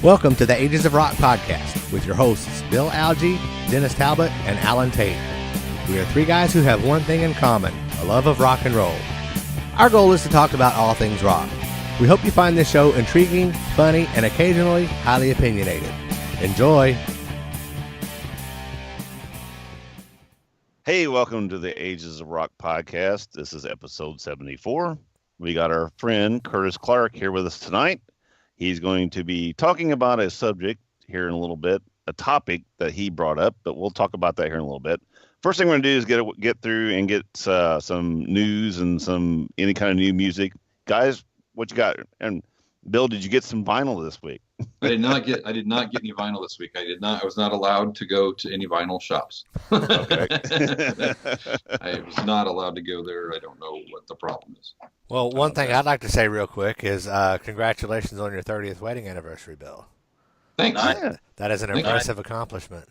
Welcome to the Ages of Rock podcast with your hosts Bill Algie, Dennis Talbot, and Alan Tate. We are three guys who have one thing in common, a love of rock and roll. Our goal is to talk about all things rock. We hope you find this show intriguing, funny, and occasionally highly opinionated. Enjoy! Hey, welcome to the Ages of Rock podcast. This is episode 74. We got our friend Curtis Clark here with us tonight. He's going to be talking about a subject here in a little bit, a topic that he brought up, but we'll talk about that here in a little bit. First thing we're going to do is get through and get some news and any kind of new music. Guys, what you got? And Bill, did you get some vinyl this week? I did not get any vinyl this week. I was not allowed to go to any vinyl shops. Okay. I was not allowed to go there. I don't know what the problem is. Well, one thing I'd like to say real quick is congratulations on your 30th wedding anniversary, Bill. Thanks. That is an impressive accomplishment.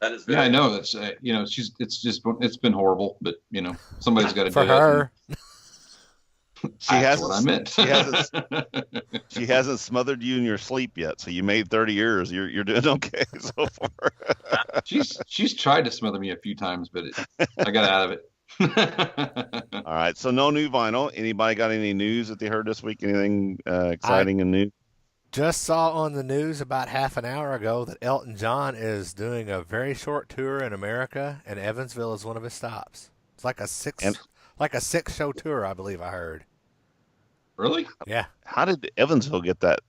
That is I know that's it's been horrible, but somebody's got to do for her. That's what I meant. She hasn't smothered you in your sleep yet, so you made 30 years. You're doing okay so far. She's tried to smother me a few times, but I got out of it. All right, so no new vinyl. Anybody got any news that they heard this week? Anything exciting and new? Just saw on the news about half an hour ago that Elton John is doing a very short tour in America, and Evansville is one of his stops. It's like a six show tour, I believe I heard. Really? Yeah. How did Evansville get that?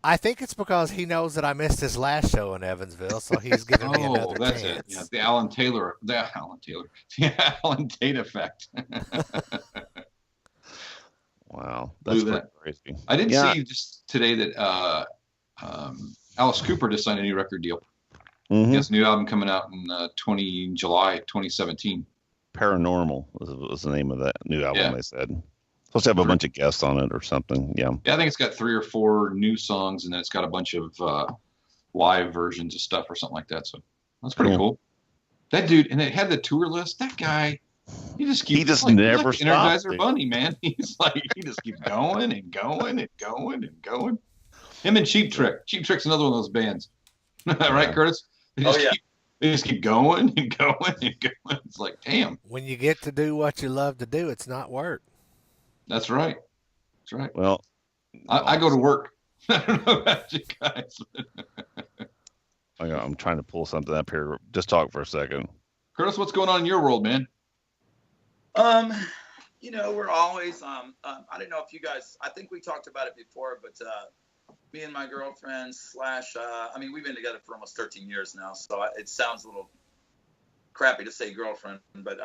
I think it's because he knows that I missed his last show in Evansville, so he's giving me another that's chance. it. Yeah, the Alan Tate effect. Wow, that's crazy. I did see just today that Alice Cooper just signed a new record deal. Mm-hmm. He has a new album coming out in July 2017. Paranormal was the name of that new album. Yeah. They said supposed to have a bunch of guests on it or something. Yeah, I think it's got 3 or 4 new songs, and then it's got a bunch of live versions of stuff or something like that. So that's pretty cool. That dude, and they had the tour list. That guy, he just never stops. Energizer Bunny, man. He just keeps going and going and going and going. Him and Cheap Trick. Cheap Trick's another one of those bands, right, Curtis? They just keep going and going and going. It's like, damn. When you get to do what you love to do, it's not work. That's right. That's right. Well, I go to work. I don't know about you guys. I'm trying to pull something up here. Just talk for a second. Curtis, what's going on in your world, man? We're always I don't know if you guys, I think we talked about it before, but me and my girlfriend we've been together for almost 13 years now, so it sounds a little crappy to say girlfriend, but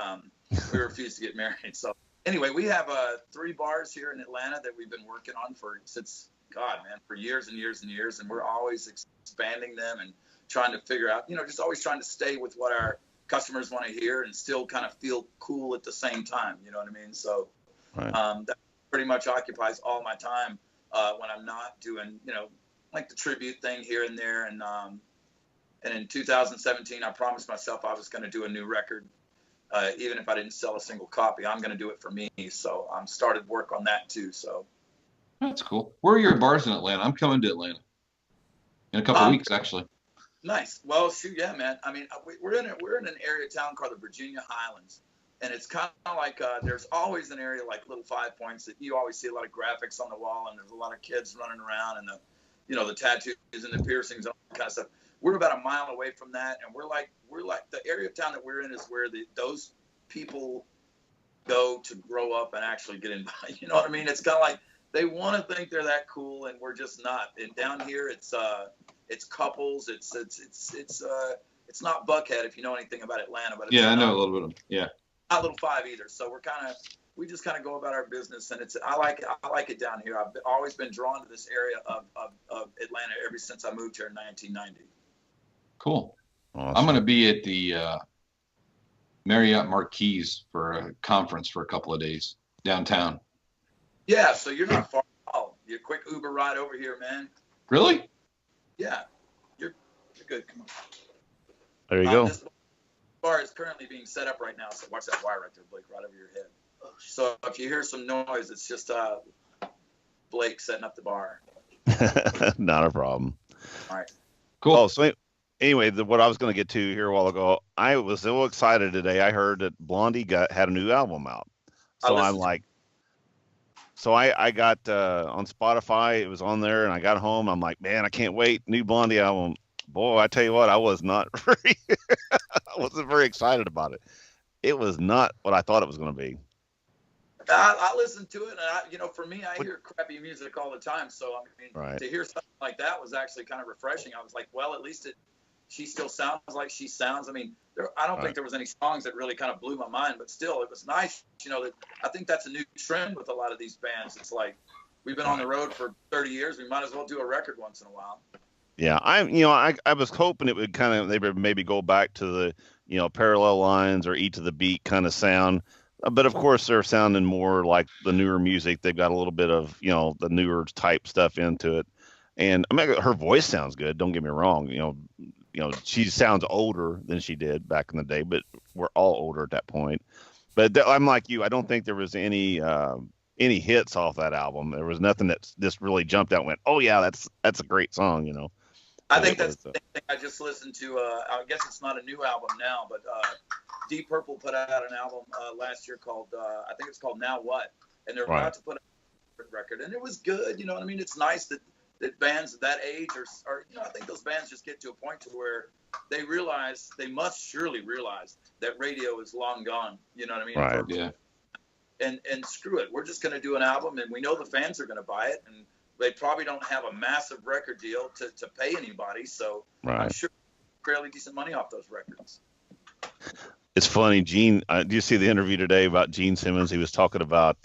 we refuse to get married. So anyway, we have 3 bars here in Atlanta that we've been working on for years and years and years, and we're always expanding them and trying to figure out, just always trying to stay with what our customers want to hear and still kind of feel cool at the same time. You know what I mean? So that pretty much occupies all my time when I'm not doing, like the tribute thing here and there. And in 2017, I promised myself I was going to do a new record. Even if I didn't sell a single copy, I'm going to do it for me. So I'm started work on that too. So that's cool. Where are your bars in Atlanta? I'm coming to Atlanta in a couple of weeks, actually. Nice. Well, shoot, yeah, man. I mean, we're in an area of town called the Virginia Highlands, and it's kind of like there's always an area like Little 5 Points that you always see a lot of graphics on the wall, and there's a lot of kids running around, and the tattoos and the piercings and all that kind of stuff. We're about a mile away from that, and we're like the area of town that we're in is where those people go to grow up and actually get involved. You know what I mean? It's kind of like they want to think they're that cool, and we're just not. And down here, it's couples. It's not Buckhead if you know anything about Atlanta, but I know a little bit of not Little 5 either. So we just kind of go about our business, and I like it down here. I've always been drawn to this area of Atlanta ever since I moved here in 1990. Cool. Awesome. I'm going to be at the Marriott Marquis for a conference for a couple of days downtown. Yeah, so you're not far at all. You're a quick Uber ride over here, man. Really? Yeah, you're good. Come on. There you go. This bar is currently being set up right now, so watch that wire right there, Blake, right over your head. So if you hear some noise, it's just Blake setting up the bar. Not a problem. All right. Cool. Oh, so anyway, what I was going to get to here a while ago, I was so excited today. I heard that Blondie had a new album out. So I'm like, so I got on Spotify, it was on there, and I got home. I'm like, man, I can't wait. New Blondie album. Boy, I tell you what, I was not very, I wasn't very excited about it. It was not what I thought it was going to be. I listened to it, and for me, I hear crappy music all the time. So to hear something like that was actually kind of refreshing. I was like, well, at least she still sounds like she sounds. I don't think there was any songs that really kind of blew my mind, but still, it was nice. That I think that's a new trend with a lot of these bands. It's like we've been on the road for 30 years. We might as well do a record once in a while. Yeah, I was hoping it would they would maybe go back to the parallel lines or eat to the beat kind of sound. But of course, they're sounding more like the newer music. They've got a little bit of, the newer type stuff into it. And her voice sounds good. Don't get me wrong. She sounds older than she did back in the day, but we're all older at that point. But I'm like you. I don't think there was any hits off that album. There was nothing that just really jumped out and went, oh yeah, that's a great song. I think that's the thing I just listened to. I guess it's not a new album now, but Deep Purple put out an album last year called, I think it's called Now What? And they're about to put out a record. And it was good. You know what I mean? It's nice that bands at that age are I think those bands just get to a point to where they must surely realize that radio is long gone. You know what I mean? Right. Yeah. And screw it. We're just going to do an album, and we know the fans are going to buy it. And they probably don't have a massive record deal to pay anybody, so I'm sure fairly decent money off those records. It's funny, Gene. Do you see the interview today about Gene Simmons? He was talking about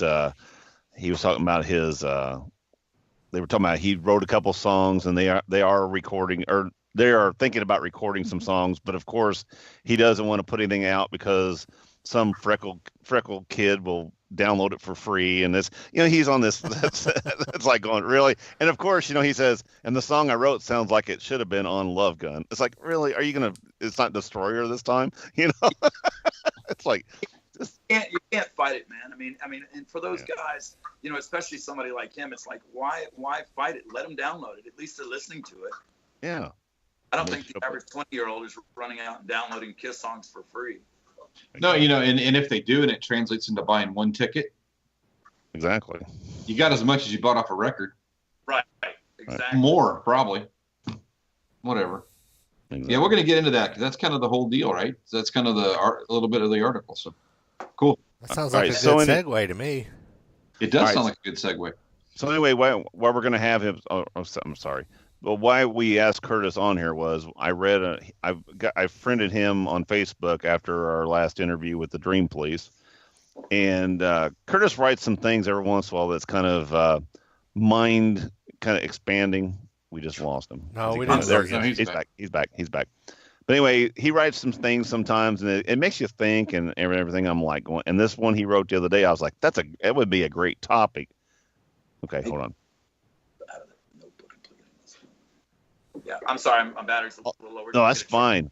his. They were talking about he wrote a couple songs, and they are recording, or they are thinking about recording some songs, but of course he doesn't want to put anything out because some freckle kid will download it for free, and this he's on this it's like going, really? And of course he says, and the song I wrote sounds like it should have been on Love Gun. It's like, really? Are you gonna, it's not Destroyer this time? It's like you can't fight it, man. And for those guys, especially somebody like him, it's like, why fight it? Let them download it. At least they're listening to it. Yeah, I don't think the average 20-year-old is running out and downloading Kiss songs for free. No, and if they do, and it translates into buying one ticket. Exactly. You got as much as you bought off a record. Right. Exactly. More, probably. Whatever. Exactly. Yeah, we're going to get into that because that's kind of the whole deal, right? So that's kind of a little bit of the article. So, cool. That sounds like a good segue to me. It does sound like a good segue. So anyway, why we're going to have him? I'm sorry. Well, why we asked Curtis on here was I friended him on Facebook after our last interview with the Dream Police, and Curtis writes some things every once in a while that's kind of mind kind of expanding. We just lost him. No, we didn't. No, he's back. But anyway, he writes some things sometimes, and it makes you think and everything. I'm like going, and this one he wrote the other day, I was like, it would be a great topic. Okay, hold on. Yeah, I'm sorry, my battery's a little lower. No, that's fine.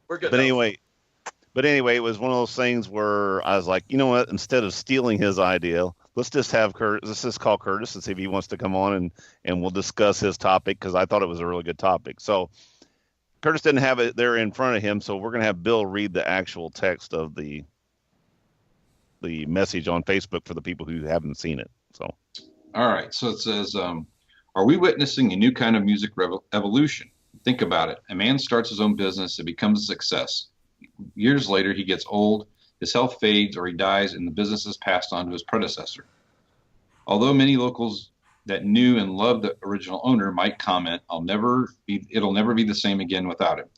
We're good. But anyway, it was one of those things where I was like, you know what? Instead of stealing his idea, let's just call Curtis and see if he wants to come on and we'll discuss his topic, because I thought it was a really good topic. So Curtis didn't have it there in front of him, so we're going to have Bill read the actual text of the message on Facebook for the people who haven't seen it. So, all right. So it says, are we witnessing a new kind of music evolution? Think about it. A man starts his own business and becomes a success. Years later, he gets old, his health fades, or he dies, and the business is passed on to his predecessor. Although many locals that knew and loved the original owner might comment, it'll never be the same again without him.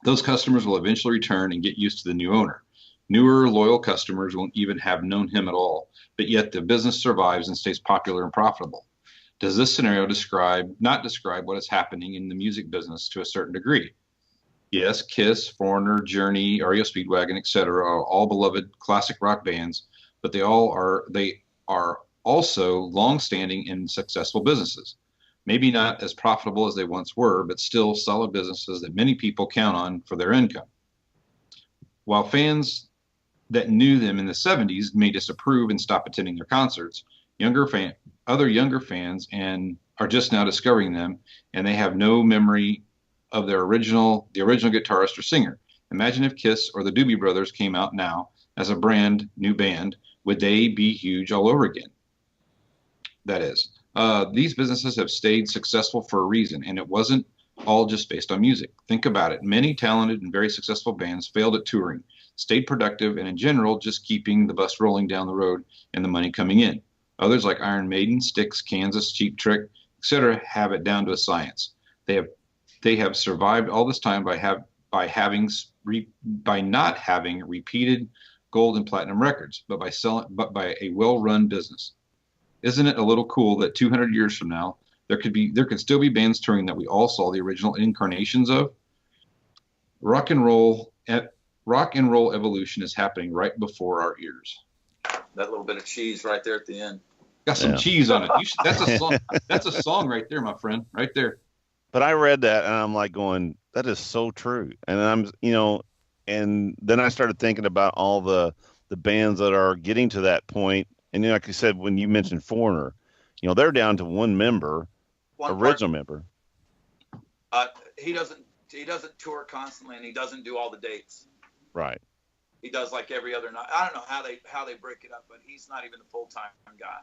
Those customers will eventually return and get used to the new owner. Newer, loyal customers won't even have known him at all, but yet the business survives and stays popular and profitable. Does this scenario not describe what is happening in the music business to a certain degree? Yes, Kiss, Foreigner, Journey, REO Speedwagon, etc. are all beloved classic rock bands, but they are also long-standing and successful businesses. Maybe not as profitable as they once were, but still solid businesses that many people count on for their income. While fans that knew them in the 70s may disapprove and stop attending their concerts, other younger fans and are just now discovering them, and they have no memory of the original guitarist or singer. Imagine if Kiss or the Doobie Brothers came out now as a brand new band. Would they be huge all over again? That is. These businesses have stayed successful for a reason, and it wasn't all just based on music. Think about it. Many talented and very successful bands failed at touring, stayed productive, and in general, just keeping the bus rolling down the road and the money coming in. Others like Iron Maiden, Styx, Kansas, Cheap Trick, etc., have it down to a science. They have survived all this time by not having repeated gold and platinum records, but by a well-run business. Isn't it a little cool that 200 years from now there could still be bands touring that we all saw the original incarnations of? Rock and roll evolution is happening right before our ears. That little bit of cheese right there at the end. Got some cheese on it. That's a song. That's a song right there, my friend. Right there. But I read that and I'm like going, that is so true. And and then I started thinking about all the bands that are getting to that point. And like you said, when you mentioned Foreigner, they're down to one member, original member. He doesn't tour constantly, and he doesn't do all the dates. Right. He does like every other night. I don't know how they break it up, but he's not even the full-time guy.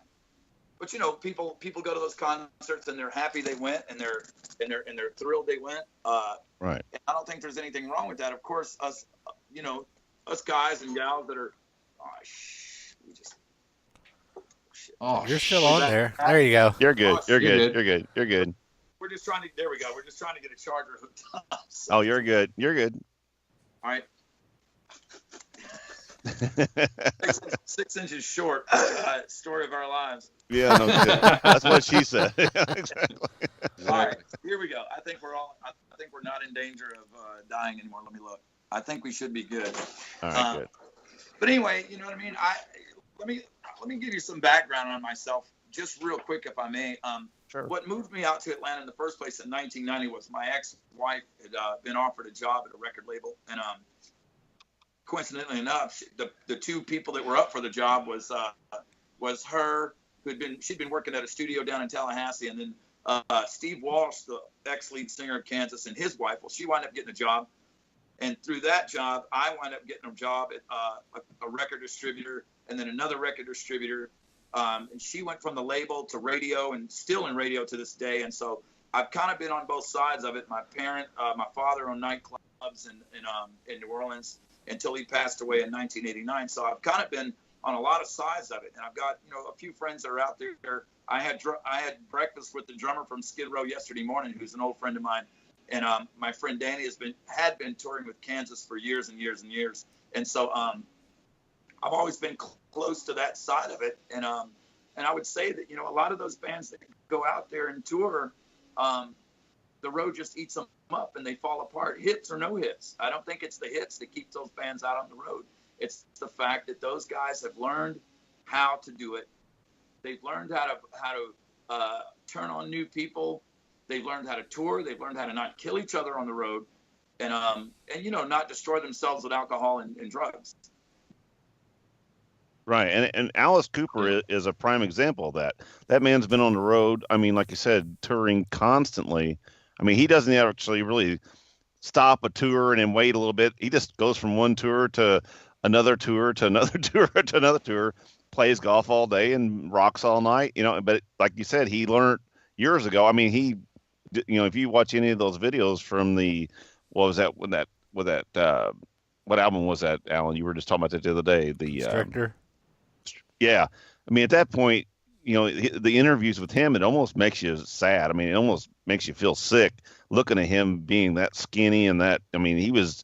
But people go to those concerts and they're happy they went, and they're thrilled they went. Right. And I don't think there's anything wrong with that. Of course, us guys and gals that are, you're still on there. There you go. You're good. You're good. We're just trying to. There we go. We're just trying to get a charger hooked up. So. Oh, you're good. You're good. All right. 6 inches short. Story of our lives. Yeah, no shit. That's what she said. Exactly. All right, here we go. I think we're not in danger of dying anymore. Let me look. I think we should be good. All right, good. But anyway, you know what I mean. Let me give you some background on myself, just real quick, if I may. Sure. What moved me out to Atlanta in the first place in 1990 was my ex-wife had been offered a job at a record label, and coincidentally enough, the two people that were up for the job was her, she'd been working at a studio down in Tallahassee, and then Steve Walsh, the ex-lead singer of Kansas, and his wife. Well, she wound up getting a job, and through that job, I wound up getting a job at a record distributor, and then another record distributor. And she went from the label to radio, and still in radio to this day. And so I've kind of been on both sides of it. My father owned nightclubs in New Orleans until he passed away in 1989. So I've kind of been on a lot of sides of it. And I've got, a few friends that are out there. I had breakfast with the drummer from Skid Row yesterday morning, who's an old friend of mine. And my friend Danny had been touring with Kansas for years and years and years. And so I've always been close to that side of it. And I would say that, a lot of those bands that go out there and tour, the road just eats them up and they fall apart, hits or no hits. I don't think it's the hits that keep those bands out on the road. It's the fact that those guys have learned how to do it. They've learned how to turn on new people. They've learned how to tour. They've learned how to not kill each other on the road, and not destroy themselves with alcohol and drugs. Right, and Alice Cooper is a prime example of that. That man's been on the road. I mean, like you said, touring constantly. I mean, he doesn't actually really stop a tour and then wait a little bit. He just goes from one tour to another tour to another tour to another tour, plays golf all day and rocks all night. But like you said, he learned years ago. I mean, if you watch any of those videos from what album was that, Alan? You were just talking about that the other day. The Stricter. Yeah. I mean, at that point, the interviews with him, it almost makes you sad. I mean, it almost makes you feel sick looking at him being that skinny and that, I mean, he was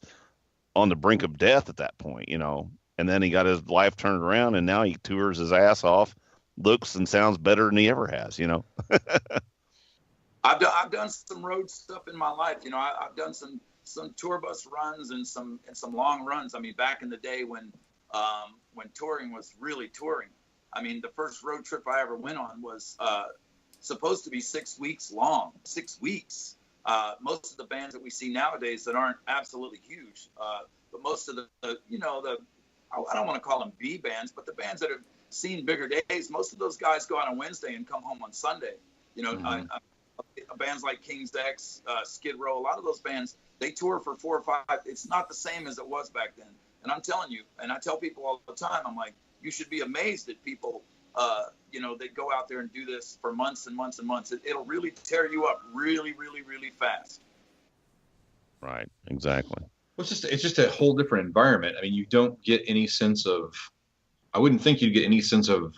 on the brink of death at that point, and then he got his life turned around and now he tours his ass off, looks and sounds better than he ever has, I've done some road stuff in my life. I've done some tour bus runs and some long runs. I mean, back in the day when touring was really touring. I mean, the first road trip I ever went on was supposed to be 6 weeks long. 6 weeks. Most of the bands that we see nowadays that aren't absolutely huge, but most of the I don't want to call them B bands, but the bands that have seen bigger days, most of those guys go out on Wednesday and come home on Sunday. Bands like King's X, Skid Row, a lot of those bands, they tour for 4 or 5. It's not the same as it was back then. And I'm telling you, and I tell people all the time, I'm like, you should be amazed at people, they go out there and do this for months and months and months. It'll really tear you up really, really, really fast. Right. Exactly. Well, it's just a whole different environment. I mean, you don't get any sense of, I wouldn't think you'd get any sense of,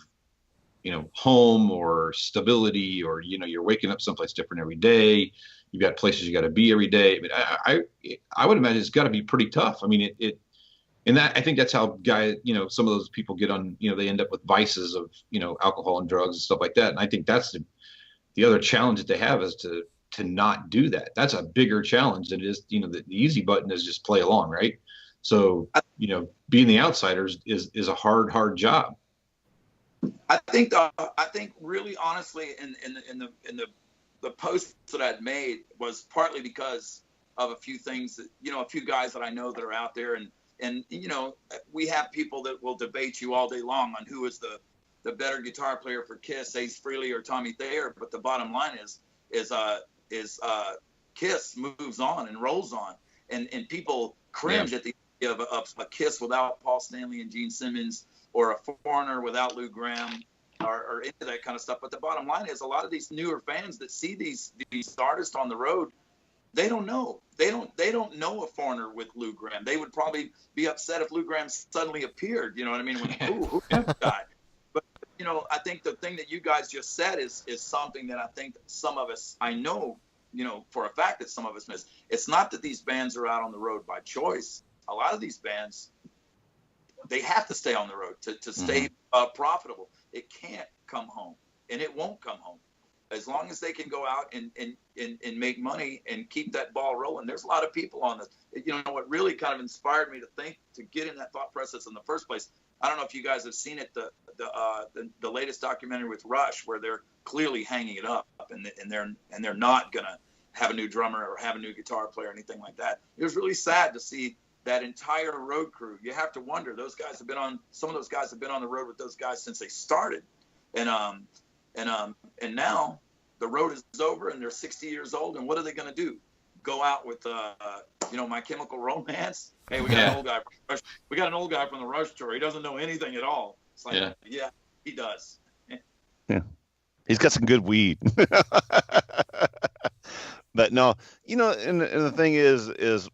home or stability, or, you're waking up someplace different every day. You've got places you got to be every day. I mean, I would imagine it's got to be pretty tough. I mean, and that, I think that's how some of those people get on, they end up with vices of, alcohol and drugs and stuff like that. And I think that's the other challenge that they have is to not do that. That's a bigger challenge than it is, the easy button is just play along. Right. So, being the outsiders is a hard job. I think really honestly in the post that I'd made was partly because of a few things that, a few guys that I know that are out there, and we have people that will debate you all day long on who is the better guitar player for Kiss, Ace Frehley or Tommy Thayer, but the bottom line is Kiss moves on and rolls on, and people cringe at the idea of a Kiss without Paul Stanley and Gene Simmons, or a Foreigner without Lou Gramm, or into that kind of stuff. But the bottom line is, a lot of these newer fans that see these artists on the road, they don't know. They don't know a Foreigner with Lou Gramm. They would probably be upset if Lou Gramm suddenly appeared. You know what I mean? Who's that guy? But I think the thing that you guys just said is something that I think some of us, I know, for a fact that some of us miss. It's not that these bands are out on the road by choice. A lot of these bands, they have to stay on the road to stay profitable. It can't come home, and it won't come home. As long as they can go out and make money and keep that ball rolling. There's a lot of people on this. What really kind of inspired me to get in that thought process in the first place. I don't know if you guys have seen it, the latest documentary with Rush, where they're clearly hanging it up, and they're not gonna have a new drummer or have a new guitar player or anything like that. It was really sad to see that entire road crew. You have to wonder, some of those guys have been on the road with those guys since they started. And now the road is over and they're 60 years old. And what are they going to do? Go out with, My Chemical Romance? Hey, we got an old guy. We got an old guy from the Rush tour. He doesn't know anything at all. It's like, yeah he does. Yeah. He's got some good weed. But no, and the thing is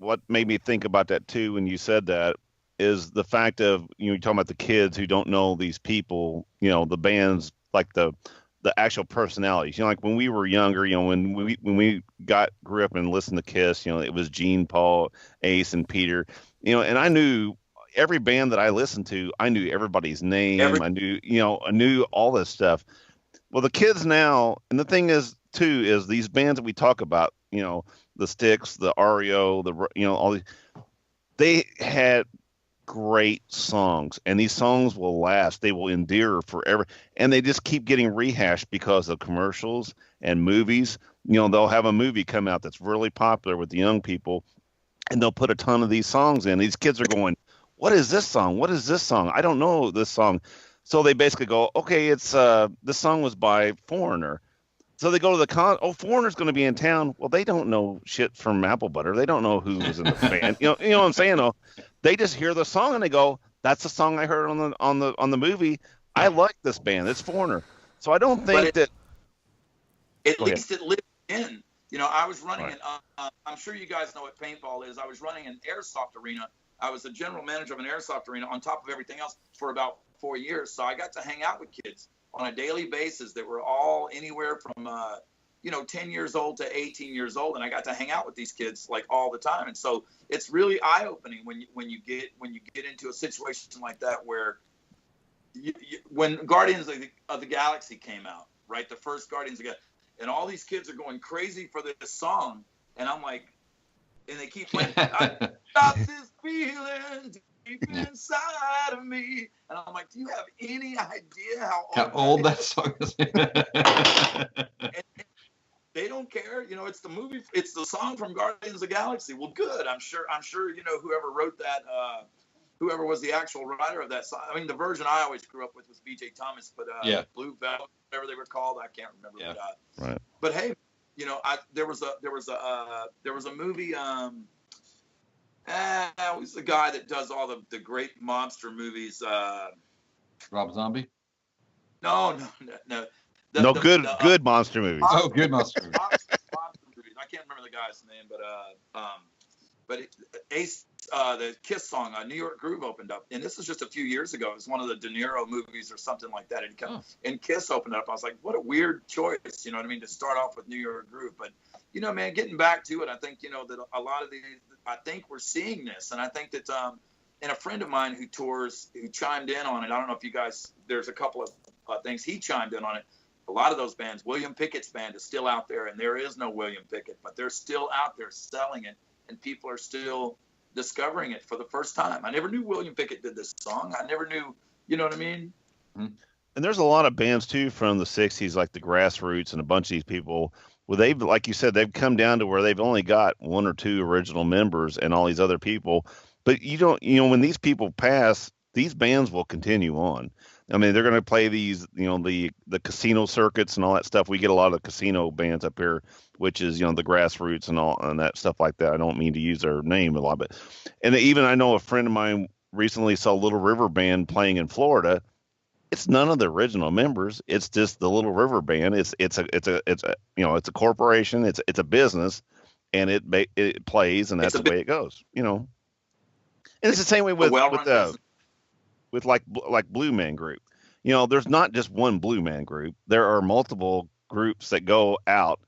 what made me think about that too when you said that is the fact of, you're talking about the kids who don't know these people, the bands, like the actual personalities. Like when we were younger, when we grew up and listened to Kiss, it was Gene, Paul, Ace, and Peter, and I knew every band that I listened to. I knew everybody's name. I knew all this stuff. Well, the kids now, and the thing is too, is these bands that we talk about, the Styx, the REO, all these, they had great songs, and these songs will last. They will endure forever, and they just keep getting rehashed because of commercials and movies. They'll have a movie come out that's really popular with the young people, and they'll put a ton of these songs in. These kids are going, what is this song? What is this song? I don't know this song. So they basically go, okay, it's this song was by Foreigner. So they go to the Foreigner's going to be in town. Well, they don't know shit from Apple Butter. They don't know who was in the band. You know what I'm saying? Though, they just hear the song and they go, "That's the song I heard on the movie. I like this band. It's Foreigner." So I don't think that. At least it lived in. I was running I'm sure you guys know what paintball is. I was running an airsoft arena. I was the general manager of an airsoft arena on top of everything else for about 4 years. So I got to hang out with kids on a daily basis that were all anywhere from 10 years old to 18 years old, and I got to hang out with these kids like all the time. And so it's really eye-opening when you get into a situation like that, where when Guardians of the Galaxy came out, right, the first Guardians of the Galaxy, and all these kids are going crazy for this song, and I'm like, and they keep playing, I got this feeling deep inside of me, and I'm like, do you have any idea how old that song is? And they don't care. It's the movie. It's the song from Guardians of the Galaxy. Well, good. I'm sure. Whoever wrote that whoever was the actual writer of that song. I mean, the version I always grew up with was B.J. Thomas, but Blue Velvet, whatever they were called, I can't remember. Yeah. Right. But hey, you know, there was a movie. Who's the guy that does all the great monster movies? Rob Zombie. No. Good monster movies. Good monster movies. Monster movies. I can't remember the guy's name, but Ace, the Kiss song, New York Groove opened up, and this is just a few years ago. It was one of the De Niro movies or something like that. And Kiss opened up. I was like, what a weird choice, you know what I mean, to start off with New York Groove. But, you know, man, getting back to it, I think, you know, that a lot of I think we're seeing this, and I think that, and a friend of mine who tours, who chimed in on it, I don't know if you guys, there's a couple of things he chimed in on it. A lot of those bands, William Pickett's band is still out there, and there is no William Pickett, but they're still out there selling it, and people are still discovering it for the first time. I never knew William Pickett did this song. I never knew, you know what I mean? And there's a lot of bands too from the 60s, like the Grassroots and a bunch of these people, where they've, like you said, they've come down to where they've only got one or two original members and all these other people. But when these people pass, these bands will continue on. I mean, they're going to play these, you know, the casino circuits and all that stuff. We get a lot of casino bands up here, which is, you know, the Grassroots and all and that stuff like that. I don't mean to use their name a lot, but and even I know a friend of mine recently saw Little River Band playing in Florida. It's none of the original members. It's just the Little River Band. It's a corporation. It's a business, and it plays, and that's the way it goes. You know, and it's the same way with like Blue Man Group. You know, there's not just one Blue Man Group. There are multiple groups that go out.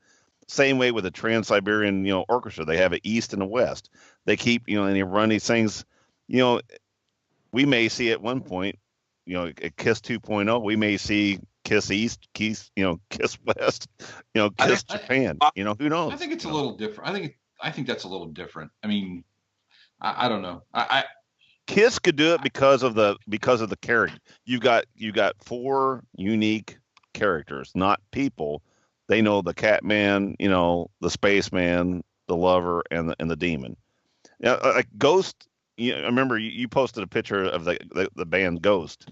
Same way with the Trans-Siberian, you know, Orchestra. They have an East and a West. They keep, you know, and they run these things. You know, we may see at one point, you know, at Kiss 2.0, we may see Kiss East, Kiss West, you know, Kiss Japan. You know, who knows? I think it's a little different. I think that's a little different. I mean, I don't know. Kiss could do it because of the character. You got four unique characters, not people. They know the Catman, you know, the Spaceman, the Lover, and the Demon. Now, like Ghost. I remember you posted a picture of the band Ghost.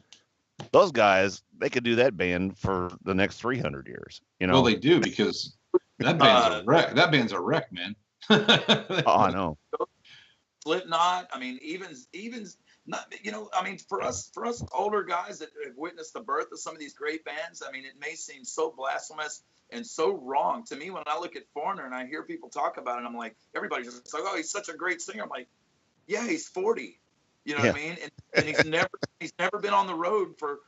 Those guys, they could do that band for the next 300 years. You know, well, they do, because that band's a wreck. That band's a wreck, man. Oh, I know. Slipknot. I mean, even not, you know, I mean, for us older guys that have witnessed the birth of some of these great bands, I mean, it may seem so blasphemous and so wrong to me when I look at Foreigner and I hear people talk about it. I'm like, everybody's just like, oh, he's such a great singer. I'm like, yeah, he's 40. You know what I mean? And he's never been on the road for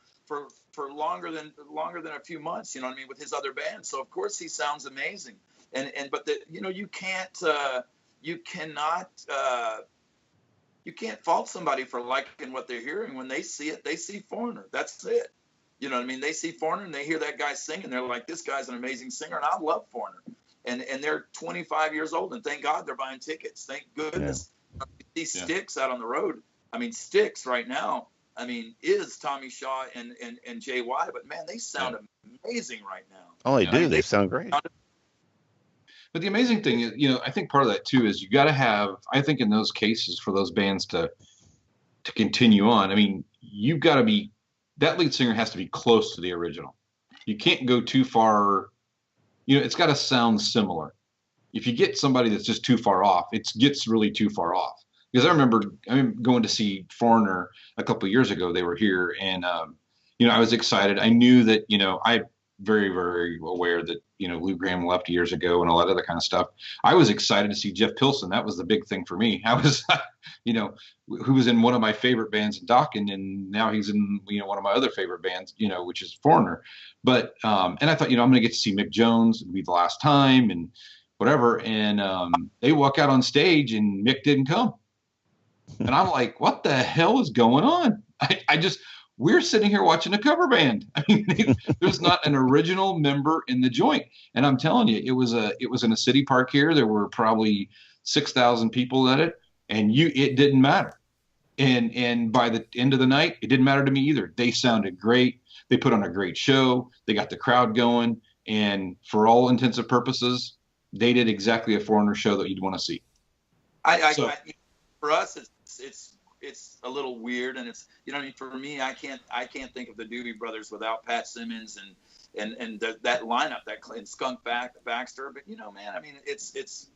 longer than a few months. You know what I mean? With his other bands, so of course he sounds amazing. But you know, you can't fault somebody for liking what they're hearing. When they see it, they see Foreigner. That's it. You know what I mean? They see Foreigner and they hear that guy sing and they're like, this guy's an amazing singer, and I love Foreigner. And they're 25 years old, and thank God they're buying tickets. Thank goodness. Yeah. These Styx out on the road. I mean, Styx right now, I mean, is Tommy Shaw and JY, but man, they sound amazing right now. Oh, they do. They sound great. But the amazing thing is, you know, I think part of that too is you got to have, I think in those cases for those bands to continue on, I mean, you've got to be, that lead singer has to be close to the original. You can't go too far. You know, it's got to sound similar. If you get somebody that's just too far off, it gets really too far off. Because I remember going to see Foreigner a couple of years ago. They were here, and you know, I was excited. I knew that, you know, I very, very aware that, you know, Lou Gramm left years ago and all that other kind of stuff. I was excited to see Jeff Pilson. That was the big thing for me. I was, you know, who was in one of my favorite bands in Dokken, and now he's in, you know, one of my other favorite bands, you know, which is Foreigner. But and I thought, you know, I'm going to get to see Mick Jones. It'll be the last time and whatever. And they walk out on stage and Mick didn't come. And I'm like, what the hell is going on? We're sitting here watching a cover band. I mean, there's not an original member in the joint. And I'm telling you, it was in a city park here. There were probably 6,000 people at it, and it didn't matter. And by the end of the night, it didn't matter to me either. They sounded great. They put on a great show. They got the crowd going. And for all intents and purposes, they did exactly a Foreigner show that you'd want to see. For us, it's it's a little weird, and it's, you know what I mean, for me, I can't think of the Doobie Brothers without Pat Simmons and that lineup, and Skunk Baxter. But, you know, man, I mean, it's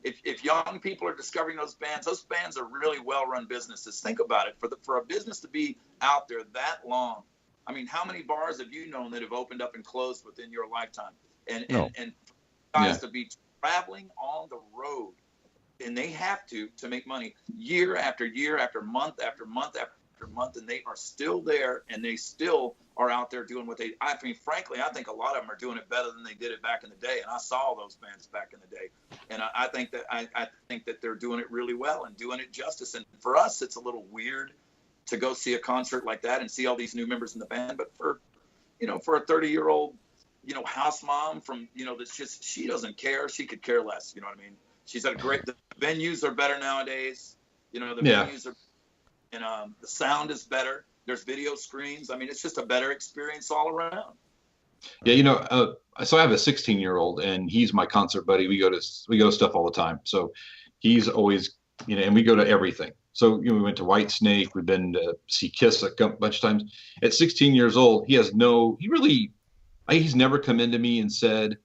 if young people are discovering those bands are really well-run businesses. Think about it. For a business to be out there that long, I mean, how many bars have you known that have opened up and closed within your lifetime? And guys to be traveling on the road, and they have to make money year after year, after month after month after month, and they are still there, and they still are out there doing what I mean, frankly, I think a lot of them are doing it better than they did it back in the day, and I saw those bands back in the day, and I think that they're doing it really well and doing it justice. And for us, it's a little weird to go see a concert like that and see all these new members in the band, but for a 30-year-old, you know, house mom from, you know, that's just, she doesn't care. She could care less. You know what I mean? She's had the venues are better nowadays. You know, the venues are, and the sound is better. There's video screens. I mean, it's just a better experience all around. Yeah, you know, so I have a 16-year-old, and he's my concert buddy. We go to stuff all the time. So he's always, you know, and we go to everything. So, you know, we went to White Snake. We've been to see Kiss a bunch of times. At 16 years old, he's never come into me and said,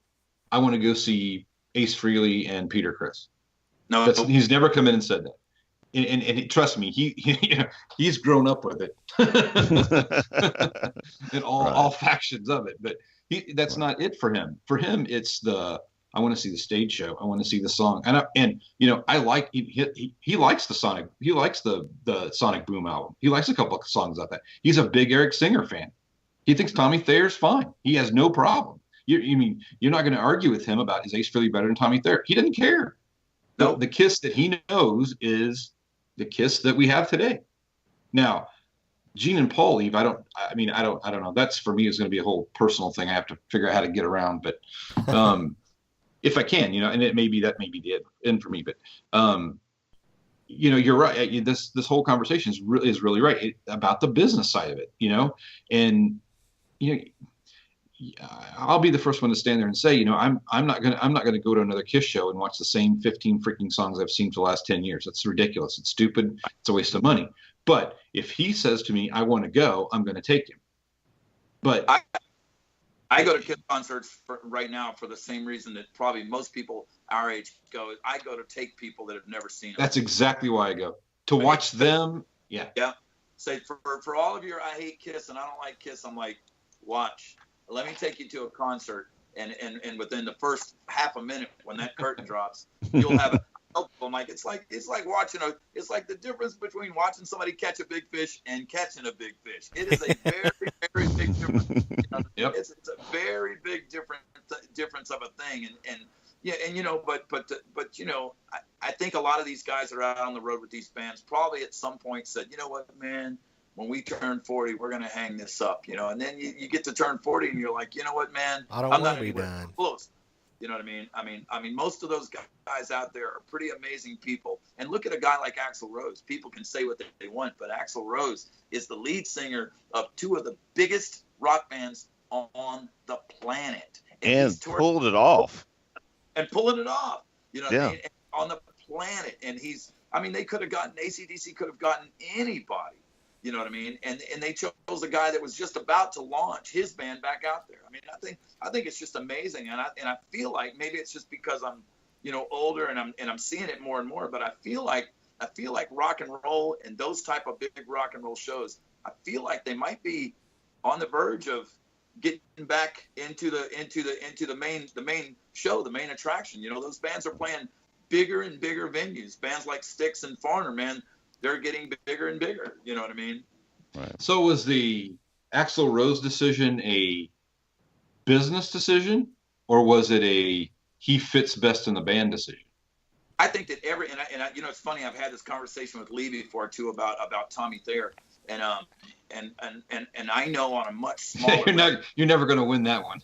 I want to go see Ace Frehley and Peter Criss. No, he's never come in and said that. And trust me, he's grown up with it, and all factions of it. But that's not it for him. For him, it's I want to see the stage show. I want to see the song. And you know, I like he likes the Sonic. He likes the Sonic Boom album. He likes a couple of songs like that. He's a big Eric Singer fan. He thinks Tommy Thayer's fine. He has no problem. You mean you're not going to argue with him about is Ace Frehley better than Tommy Thayer? He doesn't care. No, the Kiss that he knows is the Kiss that we have today. Now, Gene and Paul leave. I don't know. That's, for me, is going to be a whole personal thing. I have to figure out how to get around, but if I can, you know, and that may be the end for me, but you know, you're right. This whole conversation is really right about the business side of it, you know, and you know, I'll be the first one to stand there and say, you know, I'm not gonna go to another Kiss show and watch the same 15 freaking songs I've seen for the last 10 years. That's ridiculous. It's stupid. It's a waste of money. But if he says to me, I want to go, I'm going to take him. But I go to Kiss concerts right now for the same reason that probably most people our age go. I go to take people that have never seen them. That's exactly why I go, to watch them. Yeah. Yeah. Say for all of your I hate Kiss and I don't like Kiss, I'm like, watch. Let me take you to a concert, and within the first half a minute when that curtain drops, you'll have I'm like, it's like watching it's like the difference between watching somebody catch a big fish and catching a big fish. It is a very, very big difference. You know, yep. It's a very big difference of a thing, and yeah, and you know, but you know, I think a lot of these guys that are out on the road with these bands probably at some point said, you know what, man, when we turn 40, we're going to hang this up, you know, and then you get to turn 40 and you're like, you know what, man, I'm not be done. Close. You know what I mean? I mean, most of those guys out there are pretty amazing people. And look at a guy like Axl Rose. People can say what they want, but Axl Rose is the lead singer of two of the biggest rock bands on the planet. And pulled it off. And pulling it off. You know what I mean? And on the planet. And they could have gotten, AC/DC could have gotten anybody. You know what I mean? And they chose a guy that was just about to launch his band back out there. I mean, I think it's just amazing, and I feel like maybe it's just because I'm, you know, older and I'm seeing it more and more. But I feel like rock and roll and those type of big rock and roll shows, I feel like they might be on the verge of getting back into the main show, the main attraction. You know, those bands are playing bigger and bigger venues. Bands like Styx and Foreigner, man. They're getting bigger and bigger. You know what I mean? Right. So was the Axl Rose decision a business decision, or was it a he fits best in the band decision? I think that I you know, it's funny. I've had this conversation with Lee before too about Tommy Thayer, and I know on a much smaller. You're never going to win that one.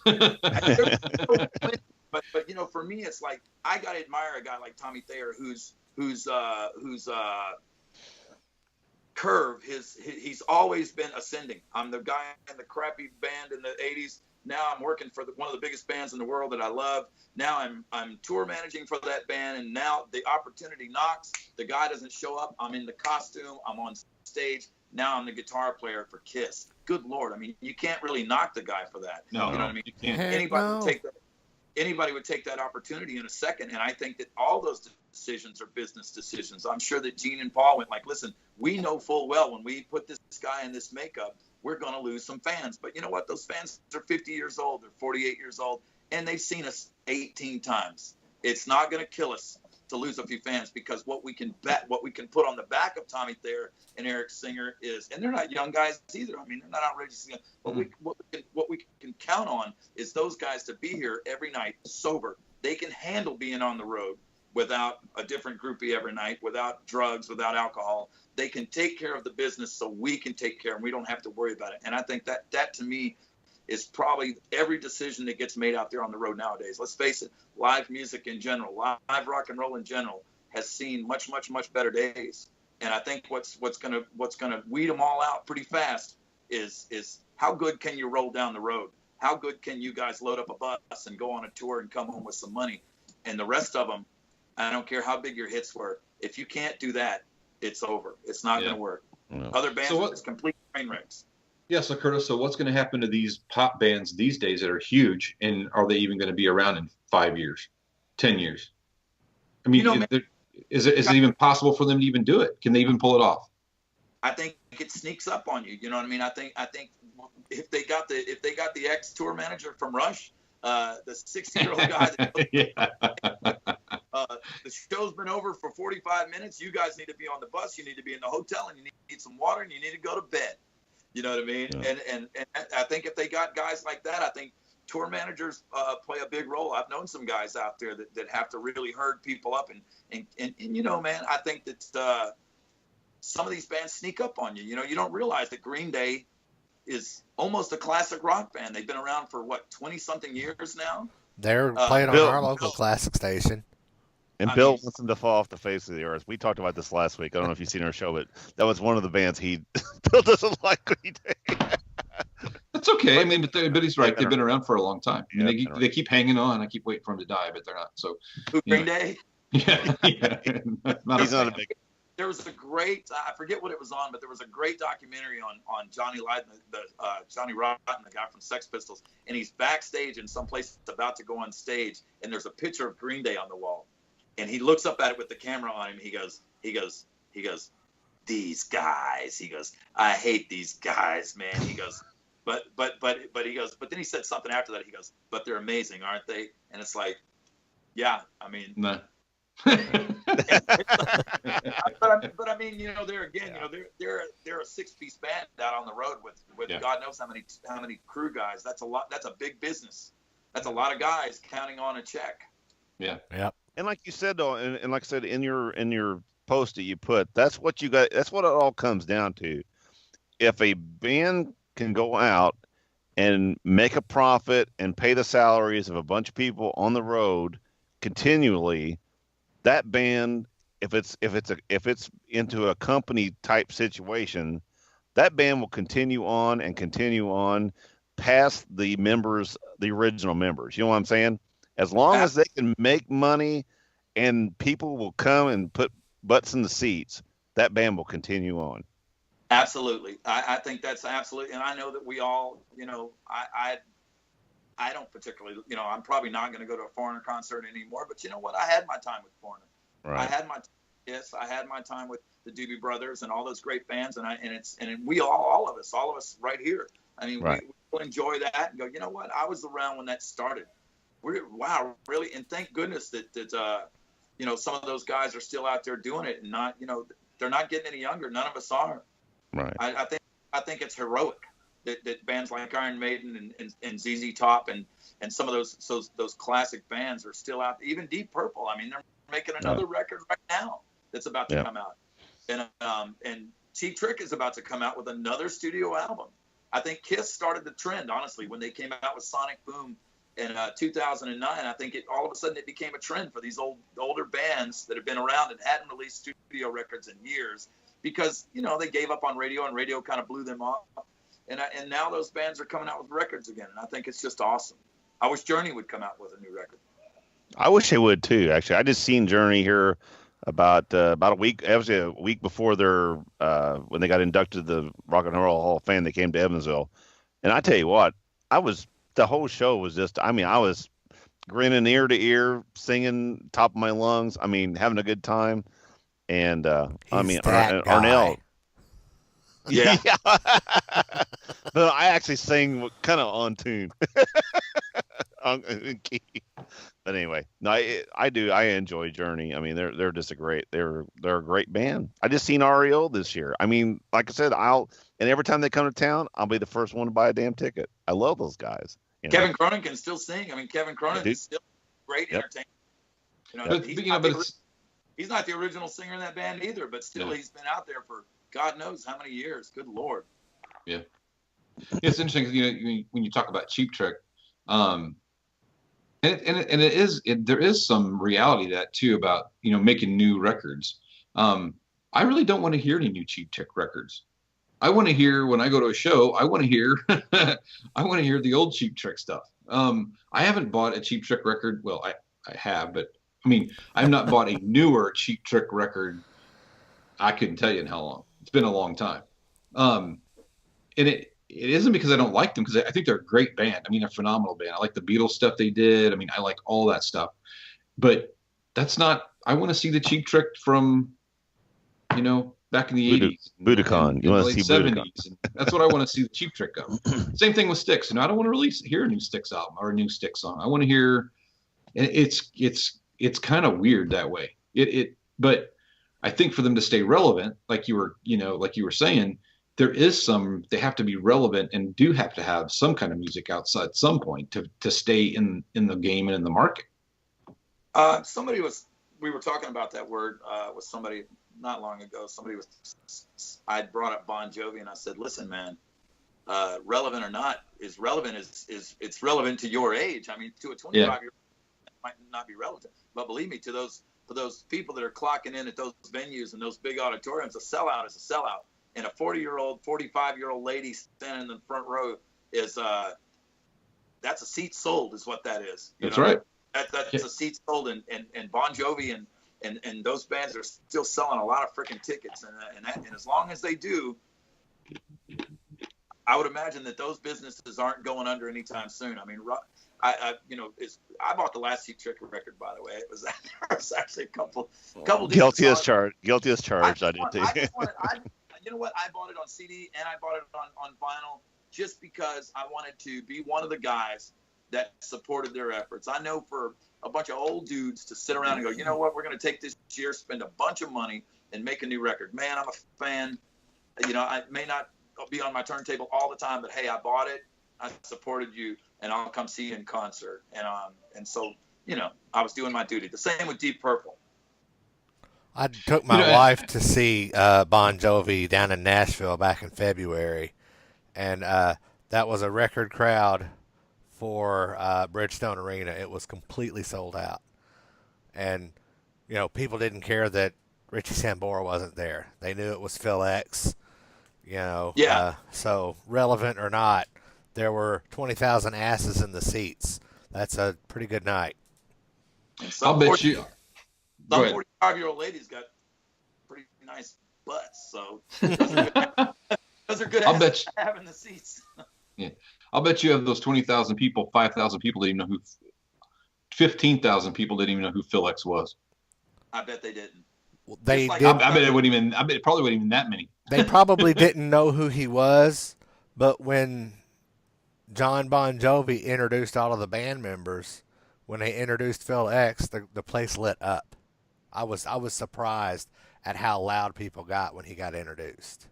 But you know, for me, it's like I gotta admire a guy like Tommy Thayer who's curve he's always been ascending. I'm the guy in the crappy band in the 80s Now I'm working for one of the biggest bands in the world that I love. Now I'm tour managing for that band, and now the opportunity knocks. The guy doesn't show up. I'm in the costume. I'm on stage. Now I'm the guitar player for Kiss. Good Lord. I mean, you can't really knock the guy for that. No, you know what I mean? You can't. Anybody would take that opportunity in a second. And I think that all those decisions are business decisions. I'm sure that Gene and Paul went like, listen, we know full well when we put this guy in this makeup, we're going to lose some fans. But you know what? Those fans are 50 years old. They're 48 years old, and they've seen us 18 times. It's not going to kill us to lose a few fans, because what we can put on the back of Tommy Thayer and Eric Singer is, and they're not young guys either. I mean, they're not outrageous. But what we can count on is those guys to be here every night sober. They can handle being on the road without a different groupie every night, without drugs, without alcohol. They can take care of the business so we can take care, and we don't have to worry about it. And I think that to me is probably every decision that gets made out there on the road nowadays. Let's face it, live music in general, live rock and roll in general has seen much, much, much better days. And I think what's gonna weed them all out pretty fast is how good can you roll down the road? How good can you guys load up a bus and go on a tour and come home with some money? And the rest of them, I don't care how big your hits were, if you can't do that, it's over. It's not going to work. No. Other bands are just complete train wrecks. Yeah, so Curtis, so what's going to happen to these pop bands these days that are huge, and are they even going to be around in 5 years, 10 years? I mean, is it even possible for them to even do it? Can they even pull it off? I think it sneaks up on you. You know what I mean? I think if they got the ex tour manager from Rush, the 60-year-old guy that the show's been over for 45 minutes. You guys need to be on the bus. You need to be in the hotel, and you need some water, and you need to go to bed. You know what I mean? Yeah. And I think if they got guys like that, I think tour managers play a big role. I've known some guys out there that have to really herd people up. And you know, man, I think that some of these bands sneak up on you. You know, you don't realize that Green Day is almost a classic rock band. They've been around for, 20-something years now? They're playing on our local classic station. And Bill wants them to fall off the face of the earth. We talked about this last week. I don't know if you've seen our show, but that was one of the bands Bill doesn't like Green Day. That's okay. I mean, but he's right. They've been around for a long time. I mean, they keep hanging on. I keep waiting for them to die, but they're not. So Green Day? Yeah. He's not a big. There was a great, I forget what it was on, but there was a great documentary on Johnny Lydon, Johnny Rotten, the guy from Sex Pistols, and he's backstage in some place about to go on stage, and there's a picture of Green Day on the wall. And he looks up at it with the camera on him. He goes, these guys. He goes, I hate these guys, man. He goes, but he goes, but then he said something after that. He goes, but they're amazing, aren't they? And it's like, yeah, I mean, no. but I mean, you know, they're a 6-piece band out on the road with God knows how many crew guys. That's a lot. That's a big business. That's a lot of guys counting on a check. Yeah. Yeah. And like you said, though, and like I said in your post that you put, that's what you got. That's what it all comes down to. If a band can go out and make a profit and pay the salaries of a bunch of people on the road continually, that band, if it's into a company type situation, that band will continue on past the original members. You know what I'm saying? As long as they can make money and people will come and put butts in the seats, that band will continue on. Absolutely. I think that's absolutely. And I know that we all, you know, I don't particularly, you know, I'm probably not going to go to a Foreigner concert anymore. But you know what? I had my time with Foreigner. Right. I had my time with the Doobie Brothers and all those great bands. And we all of us right here. I mean, right. we will enjoy that and go, you know what? I was around when that started. Wow, really? And thank goodness that you know, some of those guys are still out there doing it, and not, you know, they're not getting any younger. None of us are. Right. I think it's heroic that bands like Iron Maiden and ZZ Top and some of those classic bands are still out. Even Deep Purple. I mean, they're making another record right now that's about to come out, and Cheap Trick is about to come out with another studio album. I think Kiss started the trend, honestly, when they came out with Sonic Boom in 2009. I think all of a sudden it became a trend for these older bands that have been around and hadn't released studio records in years, because, you know, they gave up on radio and radio kind of blew them off. and now those bands are coming out with records again, and I think it's just awesome. I wish Journey would come out with a new record. I wish they would too. Actually, I just seen Journey here about a week, actually a week before their when they got inducted to the Rock and Roll Hall of Fame. They came to Evansville, and I tell you what, the whole show was just. I mean, I was grinning ear to ear, singing top of my lungs. I mean, having a good time. And I mean, Arnell. Yeah. But I actually sang kind of on tune. In key. But anyway, no, I do. I enjoy Journey. I mean, they're just they're a great band. I just seen REO this year. I mean, like I said, and every time they come to town, I'll be the first one to buy a damn ticket. I love those guys. Kevin Cronin can still sing. I mean, Kevin Cronin is still great entertainer. You know, he's not the original singer in that band either, but still he's been out there for God knows how many years. Good Lord. Yeah. It's interesting because when you talk about Cheap Trick, there is some reality to that too about making new records. I really don't want to hear any new Cheap Trick records. I want to hear, when I go to a show, I want to hear the old Cheap Trick stuff. I haven't bought a Cheap Trick record. Well, I have, but I mean, I've not bought a newer Cheap Trick record. I couldn't tell you in how long. It's been a long time. And it isn't because I don't like them, because I think they're a great band. I mean, a phenomenal band. I like the Beatles stuff they did. I mean, I like all that stuff. But that's not, I want to see the Cheap Trick from, back in the 80s. Budokan. You want to see Budokan. That's what I want to see the Cheap Trick of. Same thing with Styx. I don't want to really hear a new Styx album or a new Styx song. I want to hear, and it's kind of weird that way. But I think for them to stay relevant, like you were saying, they have to be relevant and do have to have some kind of music outside at some point to stay in the game and in the market. We were talking about that word with somebody not long ago. I brought up Bon Jovi, and I said, listen, man, relevant or not, is relevant it's relevant to your age. I mean, to a 25-year-old, it might not be relevant, but believe me, to those people that are clocking in at those venues and those big auditoriums, a sellout is a sellout. And a 40-year-old, 45-year-old lady standing in the front row that's a seat sold, is what that is. That's right. That's a seat sold, and Bon Jovi and those bands are still selling a lot of freaking tickets, and as long as they do, I would imagine that those businesses aren't going under anytime soon. I mean, I bought the last Cheap Trick record, by the way. It was actually a couple. Guilty as charged. I did too. You know what? I bought it on CD and I bought it on vinyl just because I wanted to be one of the guys that supported their efforts. I know for a bunch of old dudes to sit around and go, you know what, we're going to take this year, spend a bunch of money, and make a new record. Man, I'm a fan. I may not be on my turntable all the time, but hey, I bought it. I supported you, and I'll come see you in concert. And so, I was doing my duty. The same with Deep Purple. I took my wife to see Bon Jovi down in Nashville back in February, and that was a record crowd for Bridgestone Arena. It was completely sold out, and people didn't care that Richie Sambora wasn't there. They knew it was Phil X. So relevant or not, there were 20,000 asses in the seats. That's a pretty good night. I'll bet you. Some 45-year-old ladies got pretty nice butts, so those are good to have in the seats. Yeah, I'll bet you of those 20,000 people, 5,000 people didn't even know 15,000 people didn't even know who Phil X was. I bet they didn't. Well, they did. I bet it wouldn't even. I bet it probably wasn't even that many. They probably didn't know who he was, but when John Bon Jovi introduced all of the band members, when they introduced Phil X, the place lit up. I was surprised at how loud people got when he got introduced.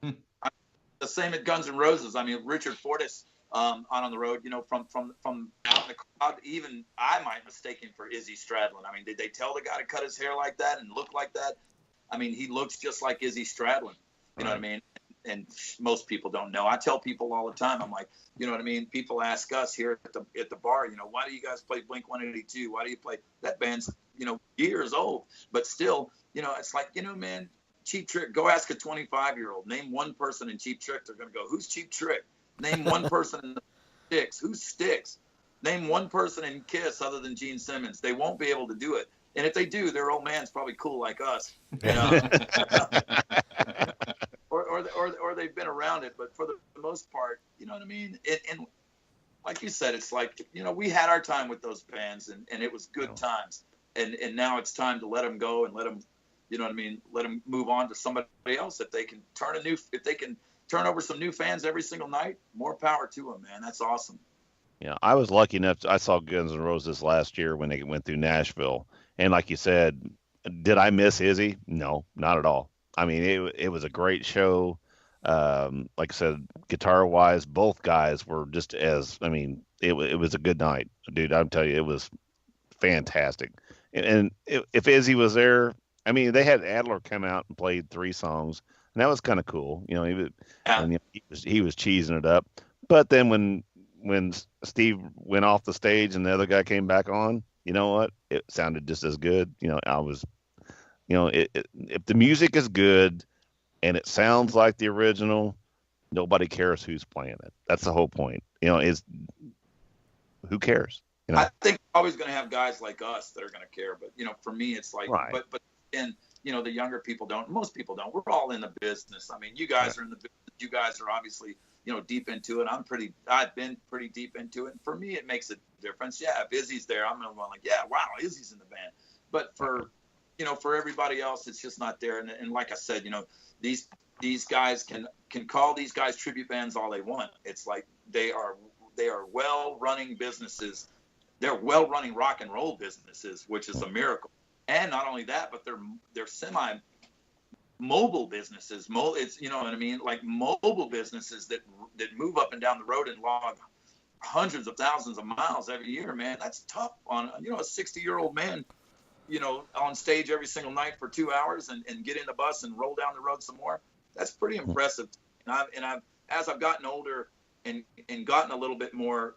The same at Guns N' Roses. I mean, Richard Fortus on the road, from out in the crowd, even I might mistake him for Izzy Stradlin. I mean, did they tell the guy to cut his hair like that and look like that? I mean, he looks just like Izzy Stradlin. You know what I mean? And most people don't know. I tell people all the time, I'm like, you know what I mean? People ask us here at the bar, why do you guys play Blink-182? Why do you play that band's, years old? But still, it's like, man, Cheap Trick. Go ask a 25-year-old. Name one person in Cheap Trick. They're going to go, who's Cheap Trick? Name one person in Styx. Who's Styx? Name one person in Kiss other than Gene Simmons. They won't be able to do it. And if they do, their old man's probably cool like us. Or they've been around it. But for the most part, you know what I mean? And like you said, it's like, we had our time with those bands, and it was good times. And now it's time to let them go and let them, let them move on to somebody else. If they can turn over some new fans every single night, more power to them, man. That's awesome. Yeah, I was lucky enough. I saw Guns N' Roses last year when they went through Nashville, and like you said, did I miss Izzy? No, not at all. I mean, it was a great show. Like I said, guitar wise, both guys were just as. I mean, it was a good night, dude. I'm telling you, it was fantastic. And if Izzy was there, I mean, they had Adler come out and played 3 songs, and that was kind of cool. He was cheesing it up. But then when Steve went off the stage and the other guy came back on, you know what? It sounded just as good. If the music is good and it sounds like the original, nobody cares who's playing it. That's the whole point. Is who cares? I think we're always going to have guys like us that are going to care. But, for me, it's like, right. but the younger people don't. Most people don't. We're all in the business. I mean, you guys are in the business. You guys are obviously, deep into it. I've been pretty deep into it. And for me, it makes a difference. Yeah, if Izzy's there, I'm going to like, yeah, wow, Izzy's in the band. But for everybody else, it's just not there. And like I said, these guys can call these guys tribute bands all they want. It's like they are well-running businesses. They're well-running rock and roll businesses, which is a miracle. And not only that, but they're semi-mobile businesses. It's, you know what I mean? Like mobile businesses that move up and down the road and log hundreds of thousands of miles every year, man. That's tough on, a 60-year-old man, on stage every single night for 2 hours and get in the bus and roll down the road some more. That's pretty impressive. And I've as I've gotten older and gotten a little bit more,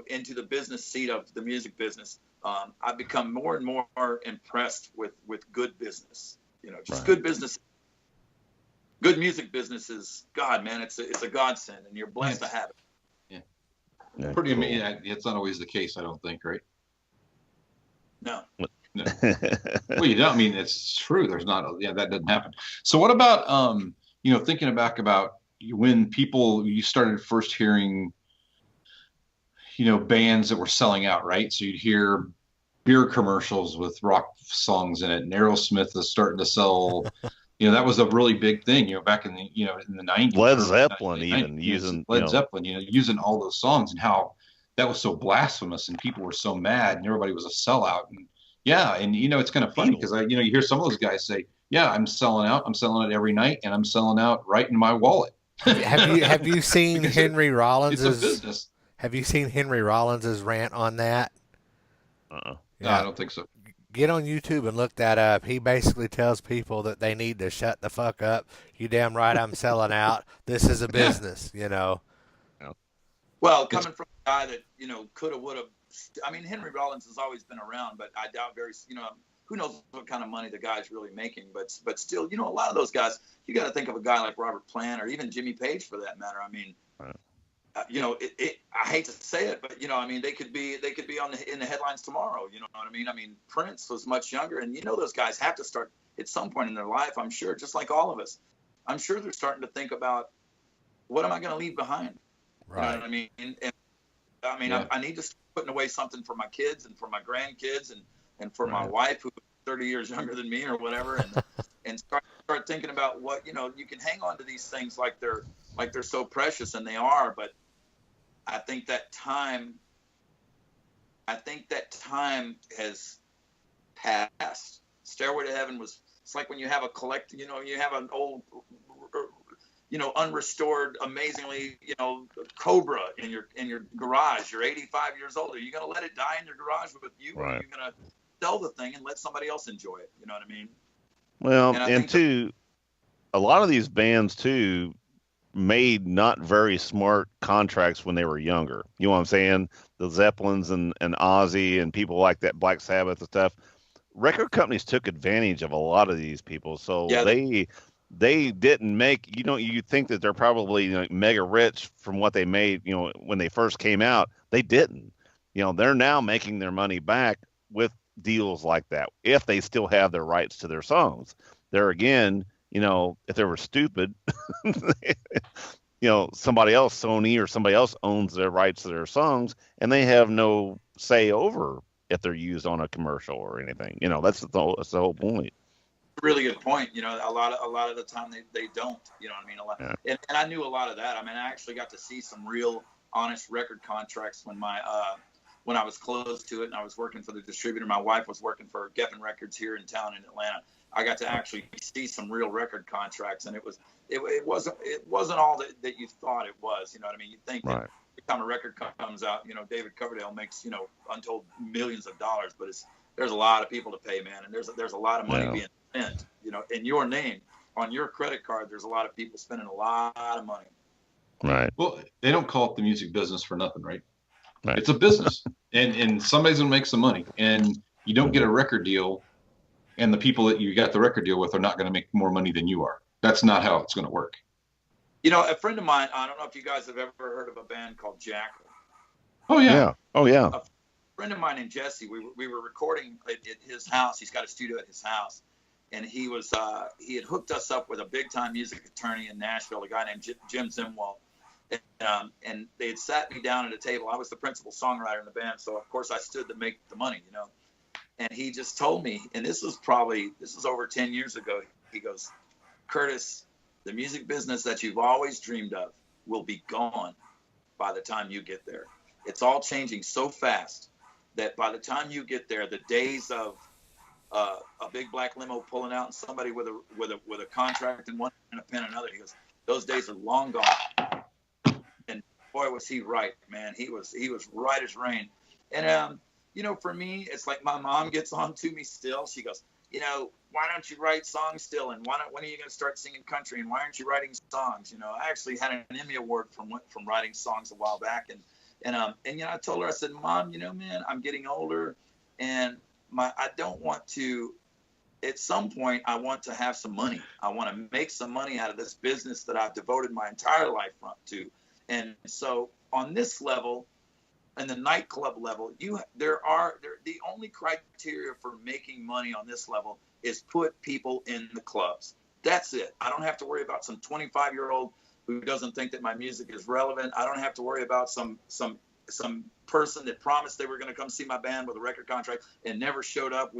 into the business seat of the music business, I've become more and more impressed with good business. Just good business, good music businesses. God, man, it's a godsend, and you're blessed to have it. Yeah, pretty amazing. It's not always the case, I don't think, right? No. Well, you don't. I mean, it's true. There's not. That doesn't happen. So, what about thinking back about when you started first hearing, bands that were selling out, right? So you'd hear beer commercials with rock songs in it, and Aerosmith was starting to sell. That was a really big thing, back in the in the 90s. Led Zeppelin even using Zeppelin, using all those songs, and how that was so blasphemous, and people were so mad, and everybody was a sellout. And it's kind of funny because you hear some of those guys say, "Yeah, I'm selling out. I'm selling it every night, and I'm selling out right in my wallet." Have you seen Henry Rollins's? It's a business. Have you seen Henry Rollins's rant on that? No, I don't think so. Get on YouTube and look that up. He basically tells people that they need to shut the fuck up. You damn right, I'm selling out. This is a business, Well, coming from a guy that coulda, woulda. I mean, Henry Rollins has always been around, but I doubt who knows what kind of money the guy's really making. But still, a lot of those guys, you got to think of a guy like Robert Plant or even Jimmy Page for that matter. I mean, right. I hate to say it, but they could be in the headlines tomorrow. You know what I mean? I mean, Prince was much younger, and those guys have to start at some point in their life. I'm sure, just like all of us, I'm sure they're starting to think about what am I going to leave behind. Right. You know what I mean? And I need to start putting away something for my kids and for my grandkids and for my wife, who's 30 years younger tan me or whatever, and start thinking about what you can hang on to these things like they're so precious, and they are, but I think that time has passed. Stairway to Heaven it's like when you have you have an old, unrestored, amazingly, Cobra in your garage. You're 85 years old. Are you going to let it die in your garage with you? Right. Or are you going to sell the thing and let somebody else enjoy it? You know what I mean? Well, and a lot of these bands too made not very smart contracts when they were younger. You know what I'm saying? The Zeppelins and Ozzy and people like that, Black Sabbath and stuff. record companies took advantage of a lot of these people. So Yeah, they didn't make, you think that they're probably mega rich from what they made, when they first came out. They didn't. They're now making their money back with deals like that if they still have their rights to their songs. There again, if they were stupid, somebody else, Sony or somebody else owns their rights to their songs, and they have no say over if they're used on a commercial or anything. That's the whole point. really good point. A lot of the time they don't. You know what I mean? Yeah. And I knew a lot of that. I mean, I actually got to see some real honest record contracts when I was close to it and I was working for the distributor. My wife was working for Geffen Records here in town in Atlanta. I got to actually see some real record contracts, and it wasn't all that you thought it was. You know what I mean? You think that every time a record comes out, David Coverdale makes untold millions of dollars, but there's a lot of people to pay, man, and there's a lot of money being spent, in your name on your credit card. There's a lot of people spending a lot of money. Right. Well, they don't call it the music business for nothing, right? It's a business, and somebody's gonna make some money, and you don't get a record deal, and the people that you got the record deal with are not gonna make more money than you are. That's not how it's gonna work. A friend of mine, I don't know if you guys have ever heard of a band called Jackal. Oh yeah. Oh yeah. A friend of mine named Jesse, we were recording at his house. He's got a studio at his house, and he had hooked us up with a big time music attorney in Nashville, a guy named Jim Zimwalt. And they had sat me down at a table. I was the principal songwriter in the band, so of course I stood to make the money, And he just told me, and this was over 10 years ago. He goes, Curtis, the music business that you've always dreamed of will be gone by the time you get there. It's all changing so fast that by the time you get there, the days of a big black limo pulling out and somebody with a contract in one and a pen in another, he goes, those days are long gone. And boy, was he right, man. He was right as rain. And for me, it's like my mom gets on to me still. She goes, why don't you write songs still? And when are you going to start singing country? And why aren't you writing songs? I actually had an Emmy award from writing songs a while back. And I told her, I said, Mom, man, I'm getting older, and I don't want to. At some point, I want to have some money. I want to make some money out of this business that I've devoted my entire life to. And so on this level, and the nightclub level, the only criteria for making money on this level is put people in the clubs. That's it. I don't have to worry about some 25-year-old who doesn't think that my music is relevant. I don't have to worry about some person that promised they were going to come see my band with a record contract and never showed up.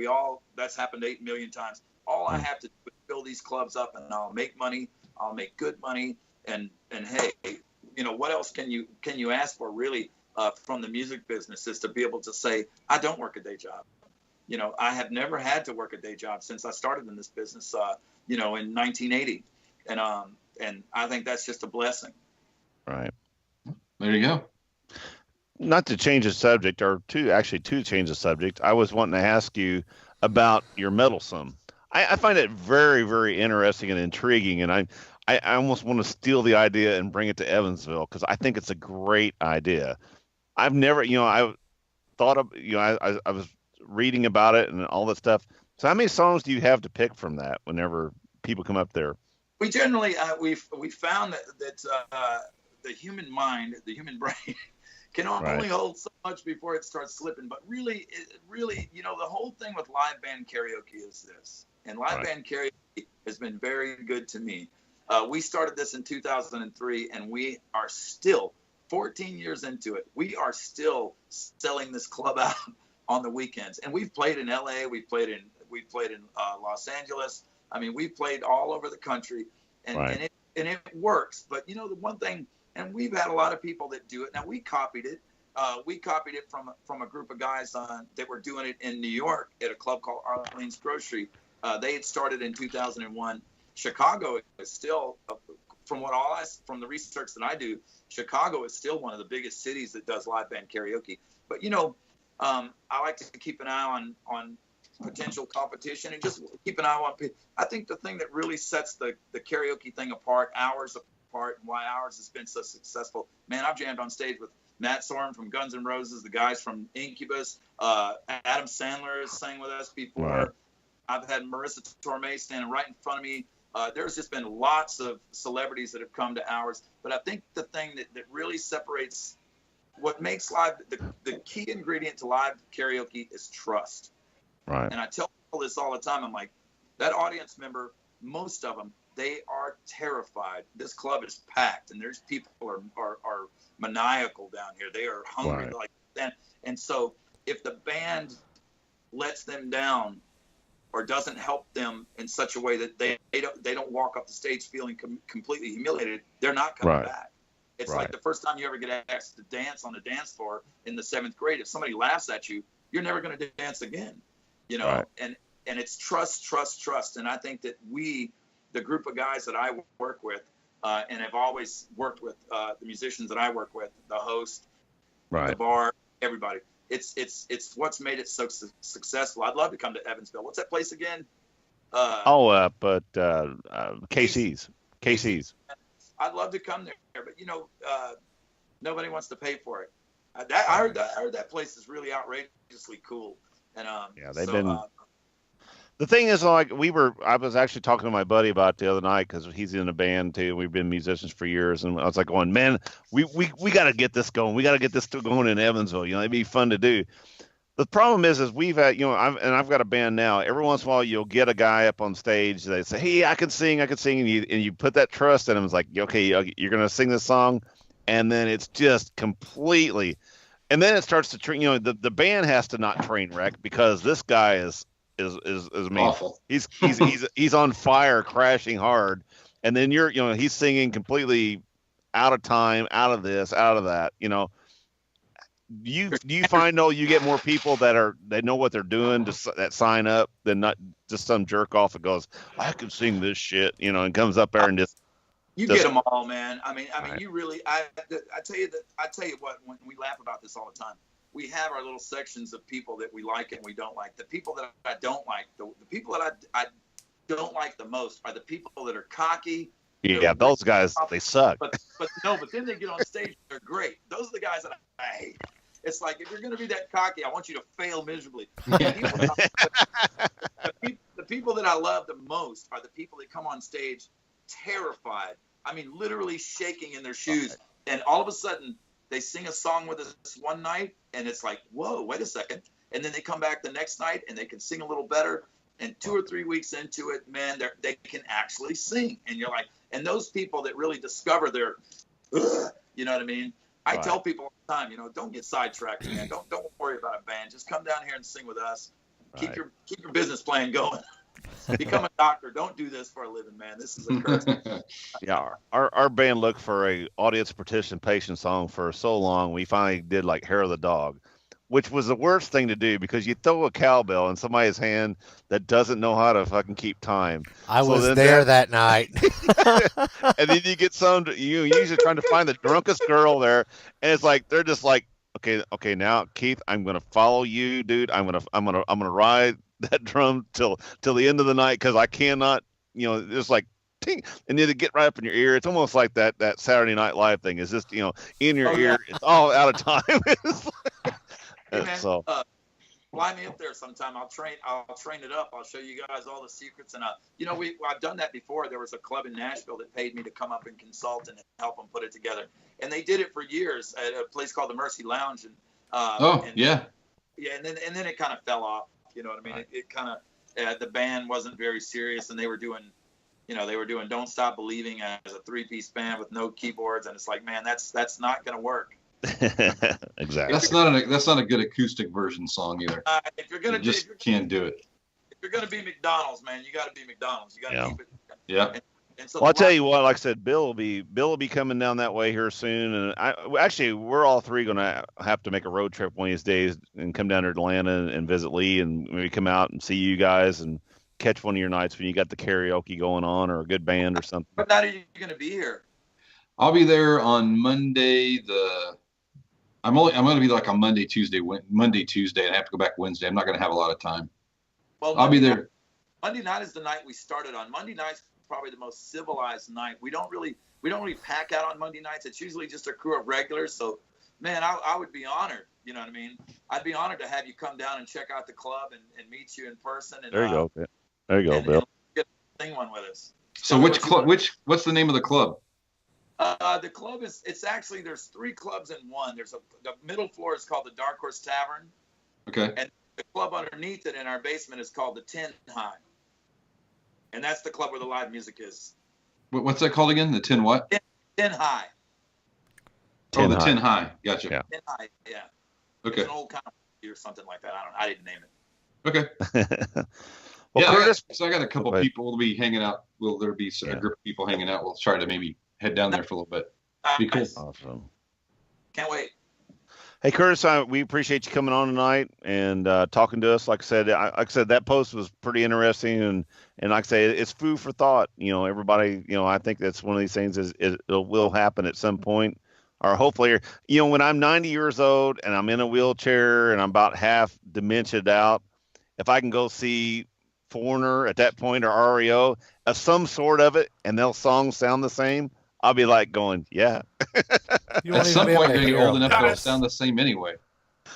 That's happened 8 million times. All I have to do is fill these clubs up, and I'll make money. I'll make good money. And hey, what else can you ask for really from the music business is to be able to say, I don't work a day job. I have never had to work a day job since I started in this business, in 1980. And I think that's just a blessing. Right. There you go. Not to change the subject, or to change the subject, I was wanting to ask you about your meddlesome. I find it very, very interesting and intriguing, and I almost want to steal the idea and bring it to Evansville because I think it's a great idea. I've never, I thought of, I was reading about it and all that stuff. So how many songs do you have to pick from that whenever people come up there? We generally, we found that the human mind, the human brain can only hold so much before it starts slipping. But really, the whole thing with live band karaoke is this. And live band karaoke has been very good to me. We started this in 2003, and we are still 14 years into it. We are still selling this club out on the weekends, and we've played in LA. We've played in Los Angeles. I mean, we've played all over the country, and it works. But the one thing, and we've had a lot of people that do it. Now we copied it. We copied it from a group of guys that were doing it in New York at a club called Arlene's Grocery. They had started in 2001. Chicago is still, from the research that I do, Chicago is still one of the biggest cities that does live band karaoke. But I like to keep an eye on potential competition and just keep an eye on. I think the thing that really sets the karaoke thing apart, ours apart, and why ours has been so successful. Man, I've jammed on stage with Matt Sorum from Guns N' Roses, the guys from Incubus, Adam Sandler sang with us before. Right. I've had Marissa Tomei standing right in front of me. There's just been lots of celebrities that have come to ours. But I think the thing that really separates what makes live, the key ingredient to live karaoke is trust. Right. And I tell people this all the time. I'm like, that audience member, most of them, they are terrified. This club is packed, and there's people are maniacal down here. They are hungry Right. like that. And so if the band lets them down or doesn't help them in such a way that they don't walk up the stage feeling completely humiliated, they're not coming Right. back. It's Right. like the first time you ever get asked to dance on the dance floor in the 7th grade. If somebody laughs at you, you're never going to dance again, you know. Right. And it's trust. And I think that the group of guys that I work with, and have always worked with, the musicians that I work with, the host, the Right. bar, everybody. It's what's made it so successful. I'd love to come to Evansville. What's that place again? But KC's. I'd love to come there, but nobody wants to pay for it. I heard that place is really outrageously cool. And Yeah, they've been. The thing is, like, I was actually talking to my buddy about it the other night because he's in a band too. We've been musicians for years, and I was like, going, man, we got to get this going. We got to get this going in Evansville. You know, it'd be fun to do. The problem is we've had, I've got a band now. Every once in a while, you'll get a guy up on stage. They say, hey, I can sing, and you put that trust in him. It's like, okay, you're gonna sing this song, and then it's just completely, and then it starts to train. The band has to not train wreck because this guy is awful. He's on fire, crashing hard, and then he's singing completely out of time, out of this, out of that. Do you find you get more people they know what they're doing that sign up than not just some jerk off that goes, I can sing this shit, and comes up there and just. You get them all, man. I mean, Right. you really. I tell you what. When we laugh about this all the time, we have our little sections of people that we like and we don't like. The people that I don't like, the people that I don't like the most are the people that are cocky. Yeah, those guys, they suck. But then they get on stage, they're great. Those are the guys that I hate. It's like, if you're going to be that cocky, I want you to fail miserably. The people that I love the most are the people that come on stage terrified. I mean, literally shaking in their shoes. And all of a sudden, they sing a song with us one night, and it's like, whoa, wait a second. And then they come back the next night, and they can sing a little better. And 2 or 3 weeks into it, man, they can actually sing. And you're like, and those people that really discover their, you know what I mean? I tell people all the time, don't get sidetracked, man. Don't worry about a band. Just come down here and sing with us. Right. Keep your business plan going. Become a doctor. Don't do this for a living, man. This is a curse. Yeah, our band looked for a audience participation song for so long. We finally did like Hair of the Dog, which was the worst thing to do because you throw a cowbell in somebody's hand that doesn't know how to fucking keep time. I was there that night. And then you get you usually trying to find the drunkest girl there, and it's like they're just like, okay, now Keith, I'm gonna follow you, dude. I'm gonna ride that drum till the end of the night because I cannot, just like ting, and then to get right up in your ear. It's almost like that Saturday Night Live thing. Is just in your ear. It's all out of time. Hey, man, So fly me up there sometime. I'll train it up. I'll show you guys all the secrets. And I've done that before. There was a club in Nashville that paid me to come up and consult and help them put it together. And they did it for years at a place called the Mercy Lounge. And yeah. And then it kind of fell off. You know what I mean? Right. It kind of the band wasn't very serious, and they were doing Don't Stop Believing as a 3-piece band with no keyboards, and it's like, man, that's not going to work. exactly. That's not a good acoustic version song either. If you're gonna can't do it. If you're gonna be McDonald's, man, you got to be McDonald's. You got to keep it. Yeah. And so Well, I'll tell you what. Like I said, Bill will be coming down that way here soon, and we're all three gonna have to make a road trip one of these days and come down to Atlanta and visit Lee, and maybe come out and see you guys and catch one of your nights when you got the karaoke going on or a good band or something. What night are you gonna be here? I'll be there on Monday. I'm going to be like on Monday, Tuesday, and I have to go back Wednesday. I'm not going to have a lot of time. Well, I'll be there. Monday night is the night we started on. Monday night's probably the most civilized night. We don't really pack out on Monday nights. It's usually just a crew of regulars. So man, I would be honored. You know what I mean? I'd be honored to have you come down and check out the club and meet you in person. And, There you go. There you go, Bill. And get sing one with us. So which club? What's the name of the club? The club it's actually, there's 3 clubs in one. The middle floor is called the Dark Horse Tavern. Okay. And the club underneath it in our basement is called the 10 High. And that's the club where the live music is. What's that called again? The 10 what? 10 High. Oh, the 10 High. Gotcha. Yeah. 10 High, yeah. Okay. It's an old kind of or something like that. I didn't name it. Okay. Well, yeah, Curtis, I got a couple people will be hanging out. Will there be a group of people hanging out? We'll try to maybe head down there for a little bit. Be cool. Awesome. Can't wait. Hey, Curtis, we appreciate you coming on tonight and talking to us. Like I said, that post was pretty interesting, and like I say, it's food for thought. You know, everybody. You know, I think that's one of these things it will happen at some point, or hopefully, you know, when I'm 90 years old and I'm in a wheelchair and I'm about half dementiaed out, if I can go see Foreigner at that point or REO, some sort of it, and their songs sound the same, I'll be like going, yeah. At some point, getting old enough, they'll sound the same anyway.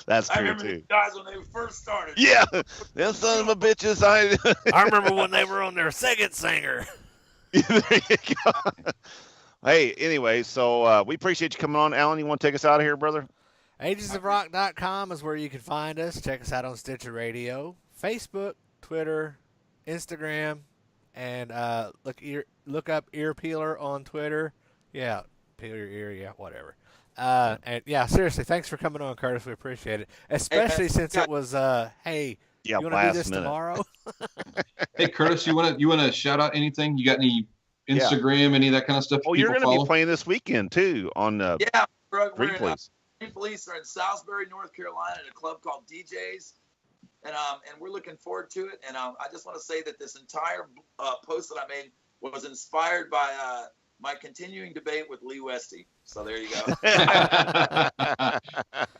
That's true, I remember too. the guys when they first started. Yeah, them sons of a bitches. I remember when they were on their second singer. There you go. Hey, anyway, so we appreciate you coming on. Alan, you want to take us out of here, brother? AgesOfRock.com is where you can find us. Check us out on Stitcher Radio, Facebook, Twitter, Instagram, and look up Ear Peeler on Twitter. Yeah, peel your ear, yeah, whatever. And yeah, seriously, thanks for coming on, Curtis. We appreciate it, especially since it was hey, you want to do this tomorrow? Hey, Curtis, you want to shout out anything? You got any Instagram, any of that kind of stuff? Oh, you're going to be playing this weekend too on we're in Police are in Salisbury, North Carolina, at a club called DJs. And we're looking forward to it. And I just want to say that this entire post that I made was inspired by my continuing debate with Lee Westy. So there you go.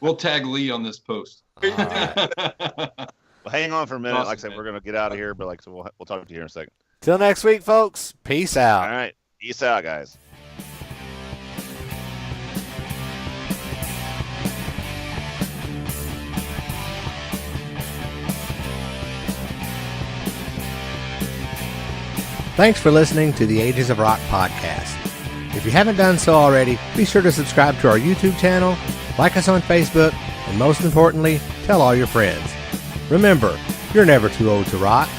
We'll tag Lee on this post. Well, hang on for a minute. Awesome, like I said, we're going to get out of here, but like so we'll talk to you here in a second. Till next week, folks. Peace out. All right. Peace out, guys. Thanks for listening to the Ages of Rock podcast. If you haven't done so already, be sure to subscribe to our YouTube channel, like us on Facebook, and most importantly, tell all your friends. Remember, you're never too old to rock.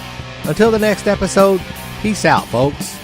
Until the next episode, peace out, folks.